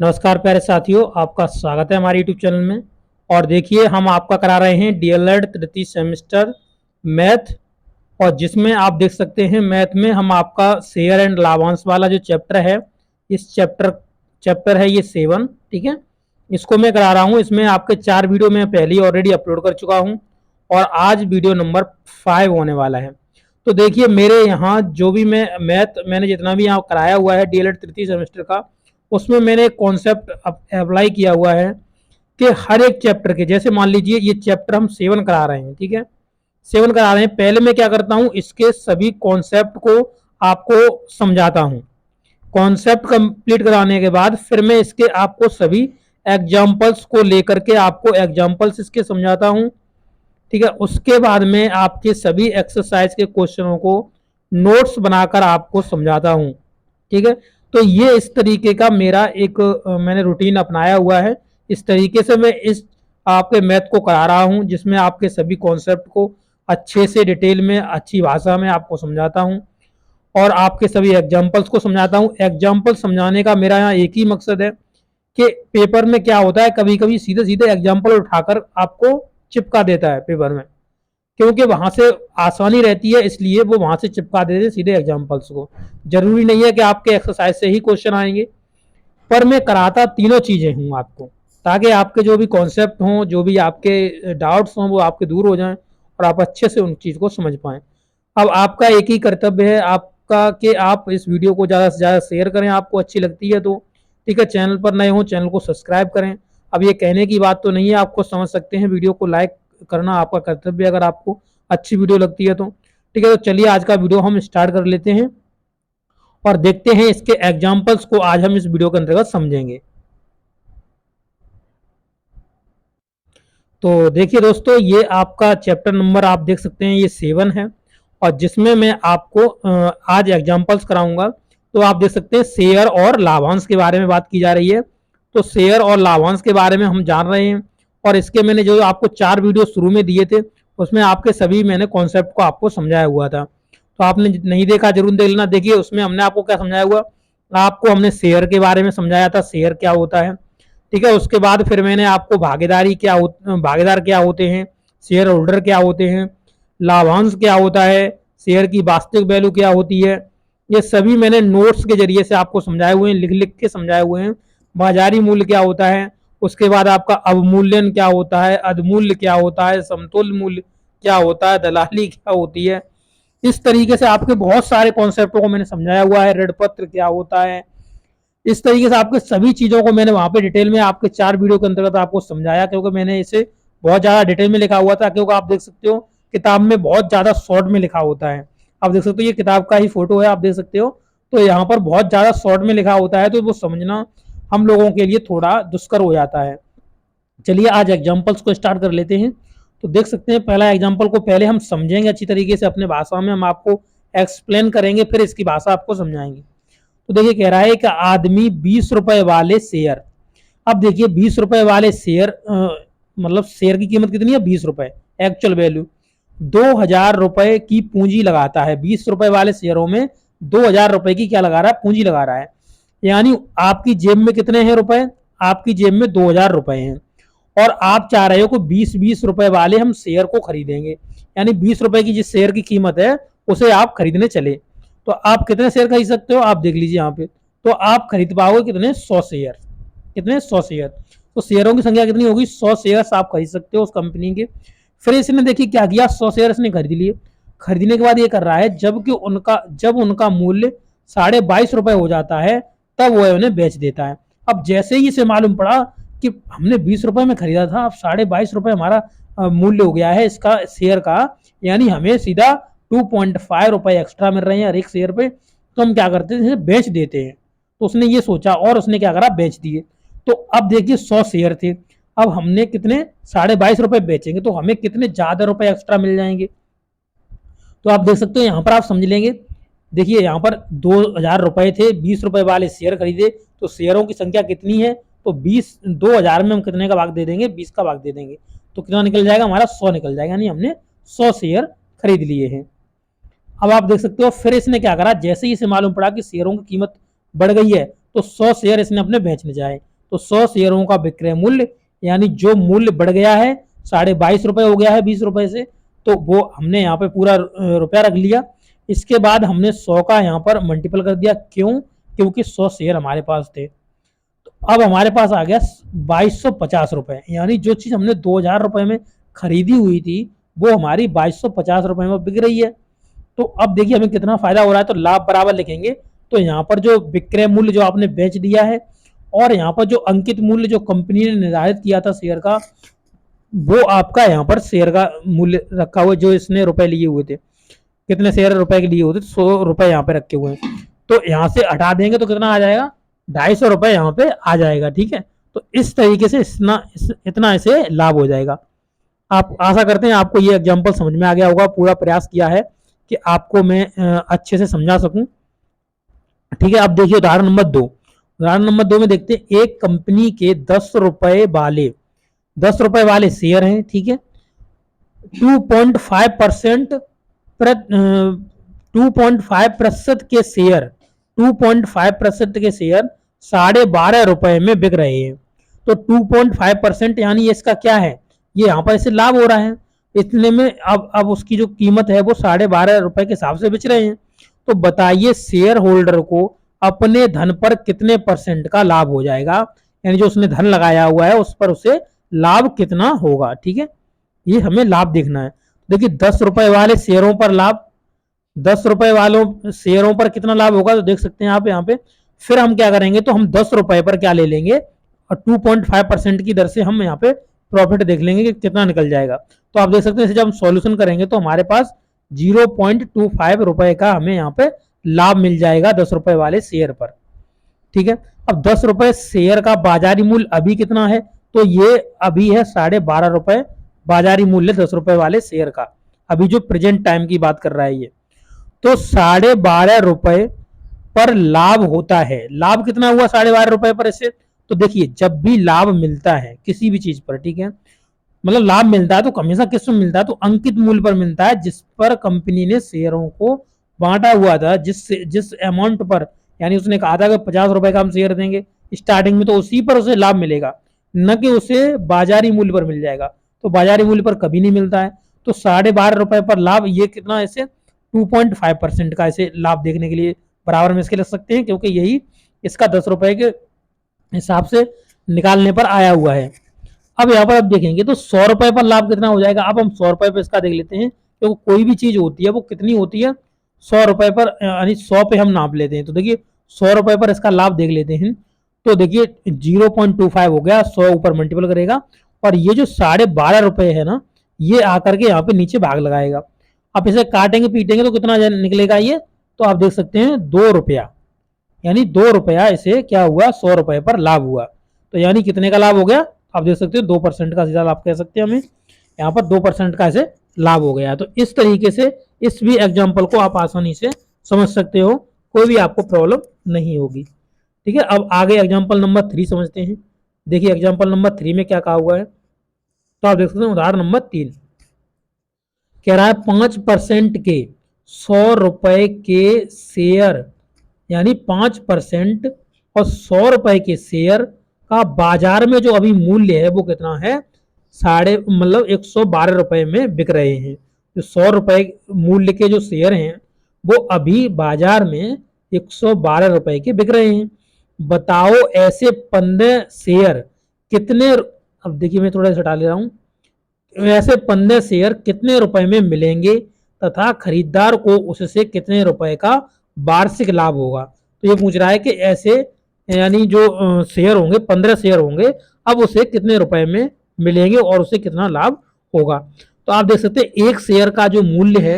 नमस्कार प्यारे साथियों, आपका स्वागत है हमारे यूट्यूब चैनल में। और देखिए, हम आपका करा रहे हैं डीएलएड तृतीय सेमेस्टर मैथ। और जिसमें आप देख सकते हैं मैथ में हम आपका शेयर एंड लाभांश वाला जो चैप्टर है, इस चैप्टर है ये 7। ठीक है, इसको मैं करा रहा हूँ। इसमें आपके 4 वीडियो मैं पहले ही ऑलरेडी अपलोड कर चुका हूँ और आज वीडियो नंबर 5 होने वाला है। तो देखिए, मेरे यहाँ जो भी मैंने जितना भी यहाँ कराया हुआ है डीएलएड तृतीय सेमेस्टर का, उसमें मैंने एक कॉन्सेप्ट अप्लाई किया हुआ है कि हर एक चैप्टर के, जैसे मान लीजिए ये चैप्टर हम 7 करा रहे हैं। ठीक है, 7 करा रहे हैं। पहले मैं क्या करता हूँ, इसके सभी कॉन्सेप्ट को आपको समझाता हूँ। कॉन्सेप्ट कंप्लीट कराने के बाद फिर मैं इसके आपको सभी एग्जाम्पल्स को लेकर के आपको एग्जाम्पल्स इसके समझाता हूँ। ठीक है, उसके बाद में आपके सभी एक्सरसाइज के क्वेश्चनों को नोट्स बनाकर आपको समझाता हूँ। ठीक है, तो ये इस तरीके का मेरा एक मैंने रूटीन अपनाया हुआ है। इस तरीके से मैं इस आपके मैथ को करा रहा हूँ, जिसमें आपके सभी कॉन्सेप्ट को अच्छे से डिटेल में अच्छी भाषा में आपको समझाता हूँ और आपके सभी एग्जाम्पल्स को समझाता हूँ। एग्जाम्पल समझाने का मेरा यहाँ एक ही मकसद है कि पेपर में क्या होता है, कभी कभी सीधे सीधे एग्जाम्पल उठाकर आपको चिपका देता है पेपर में, क्योंकि वहां से आसानी रहती है, इसलिए वो वहां से चिपका देते हैं सीधे एग्जाम्पल्स को। जरूरी नहीं है कि आपके एक्सरसाइज से ही क्वेश्चन आएंगे, पर मैं कराता तीनों चीजें हूँ आपको, ताकि आपके जो भी कॉन्सेप्ट हों, जो भी आपके डाउट्स हों, वो आपके दूर हो जाएं और आप अच्छे से उन चीज को समझ पाएं। अब आपका एक ही कर्तव्य है आपका कि आप इस वीडियो को ज़्यादा से ज़्यादा शेयर करें, आपको अच्छी लगती है तो। ठीक है, चैनल पर नए हो चैनल को सब्सक्राइब करें। अब ये कहने की बात तो नहीं है, आपको समझ सकते हैं, वीडियो को लाइक करना आपका कर्तव्य है अगर आपको अच्छी वीडियो लगती है तो। ठीक है, तो चलिए आज का वीडियो हम स्टार्ट कर लेते हैं और देखते हैं इसके एग्जाम्पल्स को आज हम इस वीडियो के अंतर्गत समझेंगे। तो देखिए दोस्तों, ये आपका चैप्टर नंबर आप देख सकते हैं, ये 7 है और जिसमें मैं आपको आज एग्जाम्पल्स कराऊंगा। तो आप देख सकते हैं शेयर और लाभांश के बारे में बात की जा रही है। तो शेयर और लाभांश के बारे में हम जान रहे हैं और इसके मैंने जो आपको 4 वीडियो शुरू में दिए थे, उसमें आपके सभी मैंने कॉन्सेप्ट को आपको समझाया हुआ था। तो आपने नहीं देखा जरूर देख लेना। देखिए, उसमें हमने आपको क्या समझाया हुआ, आपको हमने शेयर के बारे में समझाया था, शेयर क्या होता है। ठीक है, उसके बाद फिर मैंने आपको भागीदार क्या होते हैं, शेयर होल्डर क्या होते हैं, लाभांश क्या होता है, शेयर की वास्तविक वैल्यू क्या होती है, ये सभी मैंने नोट्स के जरिए से आपको समझाए हुए हैं, लिख लिख के समझाए हुए हैं। बाजारी मूल्य क्या होता है, उसके बाद आपका अवमूल्यन क्या होता है, अधमूल्य क्या होता है, समतुल्य मूल्य क्या होता है, दलाली क्या होती है। इस तरीके से आपके बहुत सारे कॉन्सेप्टों को मैंने समझाया हुआ है। ऋण पत्र क्या होता है, इस तरीके से आपके सभी चीजों को मैंने वहां पे डिटेल में आपके 4 वीडियो के अंतर्गत आपको समझाया, क्योंकि मैंने इसे बहुत ज्यादा डिटेल में लिखा हुआ था। क्योंकि आप देख सकते हो किताब में बहुत ज्यादा शॉर्ट में लिखा होता है। आप देख सकते हो ये किताब का ही फोटो है, आप देख सकते हो। तो यहाँ पर बहुत ज्यादा शॉर्ट में लिखा होता है, तो वो समझना हम लोगों के लिए थोड़ा दुष्कर हो जाता है। चलिए आज एग्जाम्पल्स को स्टार्ट कर लेते हैं। तो देख सकते हैं पहला एग्जाम्पल को पहले हम समझेंगे अच्छी तरीके से, अपने भाषा में हम आपको एक्सप्लेन करेंगे, फिर इसकी भाषा आपको समझाएंगे। तो देखिए, कह रहा है कि आदमी 20 रुपए वाले शेयर। अब देखिए, 20 रुपए वाले शेयर मतलब शेयर की कीमत कितनी है, 20 रुपए एक्चुअल वैल्यू। 2000 रुपए की पूंजी लगाता है। 20 रुपए वाले शेयरों में 2000 रुपए की क्या लगा रहा है, पूंजी लगा रहा है। यानी आपकी जेब में कितने हैं रुपए, आपकी जेब में 2000 रुपए हैं और आप चाह रहे हो कि 20-20 रुपए वाले हम शेयर को खरीदेंगे। यानी 20 रुपए की जिस शेयर की कीमत है उसे आप खरीदने चले। तो आप कितने शेयर खरीद सकते हो, आप देख लीजिए यहाँ पे। तो आप खरीद पाओगे कितने, 100 शेयर। कितने, 100 शेयर। तो शेयरों की संख्या कितनी होगी, 100 शेयर आप खरीद सकते हो उस कंपनी के। फिर इसने देखिए क्या किया, 100 शेयर इसने खरीद लिए। खरीदने के बाद ये कर रहा है, जब उनका मूल्य 22.5 रुपए हो जाता है, तब वो उन्हें बेच देता है। अब जैसे ही इसे मालूम पड़ा कि हमने 20 रुपए में खरीदा था, अब 22.5 रुपए हमारा मूल्य हो गया है इसका शेयर का, यानी हमें सीधा 2.5 रुपए एक्स्ट्रा मिल रहे हैं हर एक शेयर पे, तो हम क्या करते हैं, बेच देते हैं। तो उसने ये सोचा और उसने क्या करा, बेच दिए। तो अब देखिए 100 शेयर थे, अब हमने कितने, 22.5 रुपए बेचेंगे तो हमें कितने ज्यादा रुपए एक्स्ट्रा मिल जाएंगे। तो आप देख सकते हो यहाँ पर आप समझ लेंगे। देखिए यहाँ पर 2000 रुपए थे, 20 रुपए वाले शेयर खरीदे, तो शेयरों की संख्या कितनी है, तो 2000 में हम कितने का भाग दे देंगे, 20 का भाग दे देंगे। तो कितना निकल जाएगा हमारा, 100 निकल जाएगा। यानी हमने 100 शेयर खरीद लिए हैं। अब आप देख सकते हो फिर इसने क्या करा, जैसे ही इसे मालूम पड़ा कि शेयरों की कीमत बढ़ गई है, तो 100 शेयर इसने अपने बेचने जाए। तो 100 शेयरों का विक्रय मूल्य, यानी जो मूल्य बढ़ गया है 22.5 रुपए हो गया है 20 रुपए से, तो वो हमने यहाँ पे पूरा रुपया रख लिया। इसके बाद हमने 100 का यहाँ पर मल्टीपल कर दिया, क्यों? क्योंकि 100 शेयर हमारे पास थे। तो अब हमारे पास आ गया 2250 रुपए, यानी जो चीज हमने 2000 रुपए में खरीदी हुई थी वो हमारी 2250 रुपए में बिक रही है। तो अब देखिए हमें कितना फायदा हो रहा है, तो लाभ बराबर लिखेंगे। तो यहाँ पर जो विक्रय मूल्य जो आपने बेच दिया है और यहाँ पर जो अंकित मूल्य जो कंपनी ने निर्धारित किया था शेयर का, वो आपका यहाँ पर शेयर का मूल्य रखा हुआ, जो इसने रुपए लिए हुए थे, कितने शेयर रुपए के लिए होते, 100 रुपए यहाँ पे रखे हुए हैं। तो यहाँ से हटा देंगे तो कितना आ जाएगा, 250 रुपए यहाँ पे आ जाएगा। ठीक है, तो इस तरीके से इतना ऐसे लाभ हो जाएगा। आप आशा करते हैं आपको ये एग्जाम्पल समझ में आ गया होगा। पूरा प्रयास किया है कि आपको मैं अच्छे से समझा सकूं। ठीक है, अब देखिए उदाहरण नंबर 2। उदाहरण नंबर 2 में देखते हैं, एक कंपनी के 10 रुपए वाले शेयर हैं। ठीक है, 2.5% 2.5% के शेयर 2.5% के शेयर 12.5 रुपए में बिक रहे हैं। तो 2.5% यानी इसका क्या है, ये यहाँ पर इसे लाभ हो रहा है। इतने में अब उसकी जो कीमत है वो 12.5 रुपए के हिसाब से बेच रहे हैं। तो बताइए शेयर होल्डर को अपने धन पर कितने परसेंट का लाभ हो जाएगा, यानी जो उसने धन लगाया हुआ है उस पर उसे लाभ कितना होगा। ठीक है, ये हमें लाभ देखना है। देखिए 10 रुपए वाले शेयरों पर लाभ, 10 रुपए वालों शेयरों पर कितना लाभ होगा, तो देख सकते हैं आप यहाँ पे। फिर हम क्या करेंगे, तो हम 10 रुपए पर क्या ले लेंगे और 2.5% की दर से हम यहाँ पे प्रॉफिट देख लेंगे कि कितना निकल जाएगा। तो आप देख सकते हैं जब हम सॉल्यूशन करेंगे तो हमारे पास 0.25 रुपए का हमें यहाँ पे लाभ मिल जाएगा 10 रुपए वाले शेयर पर। ठीक है, अब 10 रुपए शेयर का बाजारी मूल्य अभी कितना है, तो ये अभी है 12.5 रुपए बाजारी मूल्य 10 रुपए वाले शेयर का, अभी जो प्रेजेंट टाइम की बात कर रहा है ये। तो 12.5 रुपए पर लाभ होता है। लाभ कितना हुआ 12.5 रुपए पर इसे, तो देखिए जब भी लाभ मिलता है किसी भी चीज पर, ठीक है, मतलब लाभ मिलता है तो हमेशा किस में मिलता है, तो अंकित मूल्य पर मिलता है, जिस पर कंपनी ने शेयरों को बांटा हुआ था, जिस अमाउंट पर, यानी उसने कहा था कि 50 रुपए का हम शेयर देंगे स्टार्टिंग में, तो उसी पर उसे लाभ मिलेगा, न कि उसे बाजारी मूल्य पर मिल जाएगा। तो बाजारी मूल्य पर कभी नहीं मिलता है। तो 12.5 रुपए पर लाभ, ये कितना ऐसे 2.5% का ऐसे लाभ देखने के लिए बराबर में इसके लग सकते हैं, क्योंकि यही इसका 10 रुपए के हिसाब से निकालने पर आया हुआ है। अब यहाँ पर आप देखेंगे तो 100 रुपए पर लाभ कितना हो जाएगा। अब हम 100 रुपए पर इसका देख लेते हैं, क्योंकि कोई भी चीज होती है वो कितनी होती है 100 रुपए पर, यानी 100 पे हम नाप लेते हैं। तो देखिए 100 रुपए पर इसका लाभ देख लेते हैं। तो देखिए 0.25 हो गया, 100 ऊपर मल्टीपल करेगा और ये जो 12.5 रुपए है ना, ये आकर के यहाँ पे नीचे भाग लगाएगा। आप इसे काटेंगे पीटेंगे तो कितना निकलेगा ये, तो आप देख सकते हैं 2 रुपया, यानी 2 रुपया इसे क्या हुआ 100 रुपए पर लाभ हुआ। तो यानी कितने का लाभ हो गया, आप देख सकते हो 2% का सीधा लाभ कह सकते हैं हमें, यहाँ पर 2% का ऐसे लाभ हो गया। तो इस तरीके से इस भी एग्जाम्पल को आप आसानी से समझ सकते हो, कोई भी आपको प्रॉब्लम नहीं होगी। ठीक है, अब आगे एग्जाम्पल नंबर 3 समझते हैं। देखिए एग्जाम्पल नंबर 3 में क्या कहा हुआ है, तो आप देख सकते हैं उदाहरण नंबर 3 कह रहा है 5% के 100 रुपए के शेयर, यानी 5% और 100 रुपए के शेयर का बाजार में जो अभी मूल्य है वो कितना है, 112 रुपए में बिक रहे हैं। जो 100 रुपए मूल्य के जो शेयर हैं वो अभी बाजार में 112 रुपए के बिक रहे हैं। बताओ ऐसे 15 शेयर कितने, अब देखिए मैं थोड़ा सा हटा ले रहा हूं, ऐसे 15 शेयर कितने रुपए में मिलेंगे तथा खरीदार को उससे कितने रुपए का वार्षिक लाभ होगा। तो ये पूछ रहा है कि ऐसे यानी जो शेयर होंगे 15 शेयर होंगे, अब उसे कितने रुपए में मिलेंगे और उसे कितना लाभ होगा। तो आप देख सकते हैं एक शेयर का जो मूल्य है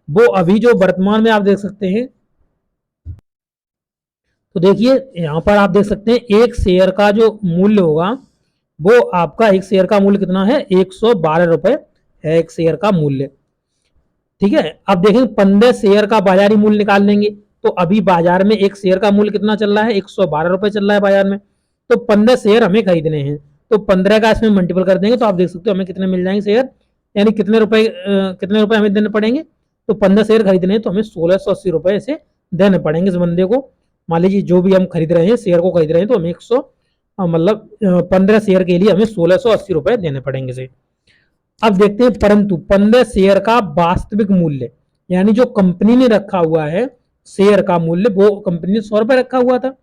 वो अभी जो वर्तमान में आप देख सकते हैं, तो देखिए यहां पर आप देख सकते हैं एक शेयर का जो मूल्य होगा वो आपका, एक शेयर का मूल्य कितना है 112 रुपए है एक शेयर का मूल्य। ठीक है, अब देखेंगे 15 शेयर का बाजारी मूल्य निकाल लेंगे, तो अभी बाजार में एक शेयर का मूल्य कितना चल रहा है 112 रुपए चल रहा है बाजार में। तो 15 शेयर हमें खरीदने हैं, तो 15 का इसमें मल्टीपल कर देंगे तो आप देख सकते हो हमें कितने मिल जाएंगे शेयर, यानी कितने रुपए हमें देने पड़ेंगे। तो 15 शेयर खरीदने हैं तो हमें 1680 रुपए से देने पड़ेंगे इस बंदे को। मान लीजिए जो भी हम खरीद रहे हैं शेयर को खरीद रहे हैं तो हमें मतलब 15 शेयर के लिए हमें 1680 रुपए देने पड़ेंगे से। अब देखते हैं, परंतु 15 शेयर का वास्तविक मूल्य, यानी जो कंपनी ने रखा हुआ है शेयर का मूल्य, वो कंपनी ने 100 रुपए रखा हुआ था,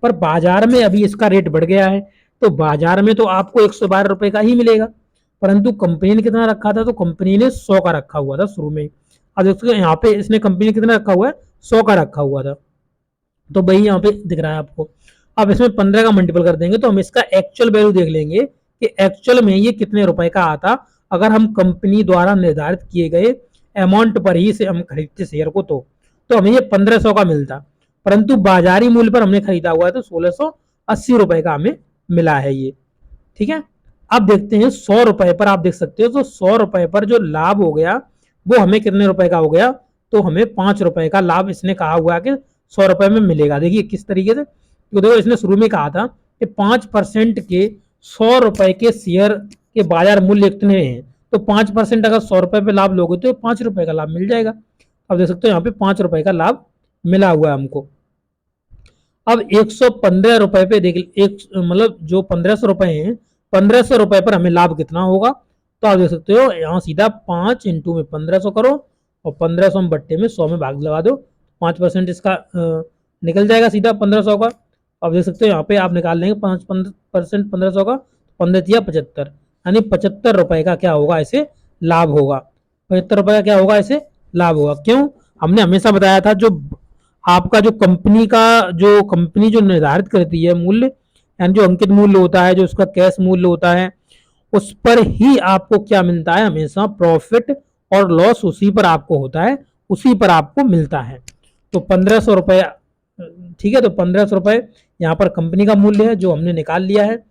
पर बाजार में अभी इसका रेट बढ़ गया है, तो बाजार में तो आपको 112 रुपए का ही मिलेगा, परंतु कंपनी ने कितना रखा था, तो कंपनी ने 100 का रखा हुआ था शुरू में। अब देखो यहाँ पे इसने कंपनी ने कितना रखा हुआ है, 100 का रखा हुआ था, तो भाई यहाँ पे दिख रहा है आपको। अब इसमें 15 का मल्टीपल कर देंगे तो हम इसका एक्चुअल वैल्यू देख लेंगे कि एक्चुअल में ये कितने रुपए का आता, अगर हम कंपनी द्वारा निर्धारित किए गए अमाउंट पर ही से हम खरीदते शेयर को, तो हमें ये 1500 का मिलता, परंतु बाजारी मूल्य पर हमने खरीदा हुआ है तो 1680 रुपए का हमें मिला है ये। ठीक है, अब देखते हैं 100 रुपए पर, आप देख सकते हो तो 100 रुपए पर जो लाभ हो गया वो हमें कितने रुपए का हो गया, तो हमें 5 रुपए का लाभ इसने कहा हुआ कि 100 रुपए में मिलेगा। देखिए किस तरीके से, तो देखो इसने शुरू में कहा था कि 5% के 100 रुपए के शेयर के बाजार मूल्य इतने हैं, तो 5% अगर 100 रुपए पे लाभ लोगे तो 5 रुपए का लाभ मिल जाएगा। अब देख सकते हो यहाँ पे 5 रुपए का लाभ मिला हुआ है हमको। अब 115 रुपए पे देख, एक मतलब जो 1500 रुपए हैं, 1500 रुपए पर हमें लाभ कितना होगा, तो आप देख सकते हो यहाँ सीधा 5 इंटू में 1500 करो और 1500 में बट्टे में 100 में भाग लगा दो, 5% इसका निकल जाएगा सीधा 1500 का। अब देख सकते हो यहाँ पे आप निकाल लेंगे 5% 1500 का, 15 75, यानी 75 रुपए का क्या होगा, ऐसे लाभ होगा। 75 रुपए का क्या होगा, ऐसे लाभ होगा। क्यों, हमने हमेशा बताया था जो आपका जो कंपनी जो निर्धारित करती है मूल्य, यानी जो अंकित मूल्य होता है, जो उसका कैश मूल्य होता है, उस पर ही आपको क्या मिलता है, हमेशा प्रॉफिट और लॉस उसी पर आपको होता है, उसी पर आपको मिलता है। तो 1500 रुपए, ठीक है, तो 1500 रुपए यहाँ पर कंपनी का मूल्य है जो हमने निकाल लिया है।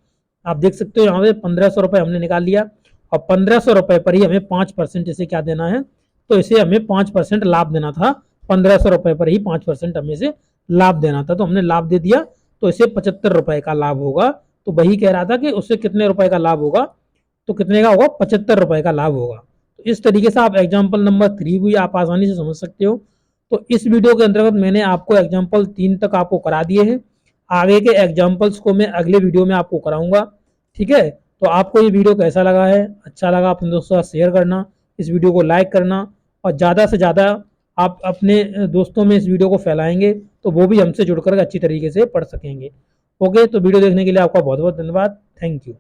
आप देख सकते हो यहाँ पे 1500 रुपए हमने निकाल लिया, और 1500 रुपए पर ही हमें 5% इसे क्या देना है, तो इसे हमें 5% लाभ देना था। 1500 रुपए पर ही 5% हमें इसे लाभ देना था, तो हमने लाभ दे दिया, तो इसे 75 रुपए का लाभ होगा। तो वही कह रहा था कि उससे कितने रुपए का लाभ होगा, तो कितने का होगा, 75 रुपए का लाभ होगा। तो इस तरीके से आप एग्जाम्पल नंबर 3 भी आप आसानी से समझ सकते हो। तो इस वीडियो के अंतर्गत मैंने आपको एग्जाम्पल 3 तक आपको करा दिए हैं, आगे के एग्जाम्पल्स को मैं अगले वीडियो में आपको कराऊंगा। ठीक है, तो आपको ये वीडियो कैसा लगा है, अच्छा लगा अपने दोस्तों के साथ शेयर करना, इस वीडियो को लाइक करना, और ज़्यादा से ज़्यादा आप अपने दोस्तों में इस वीडियो को फैलाएंगे तो वो भी हमसे जुड़कर अच्छी तरीके से पढ़ सकेंगे। ओके, तो वीडियो देखने के लिए आपका बहुत बहुत धन्यवाद। Thank you.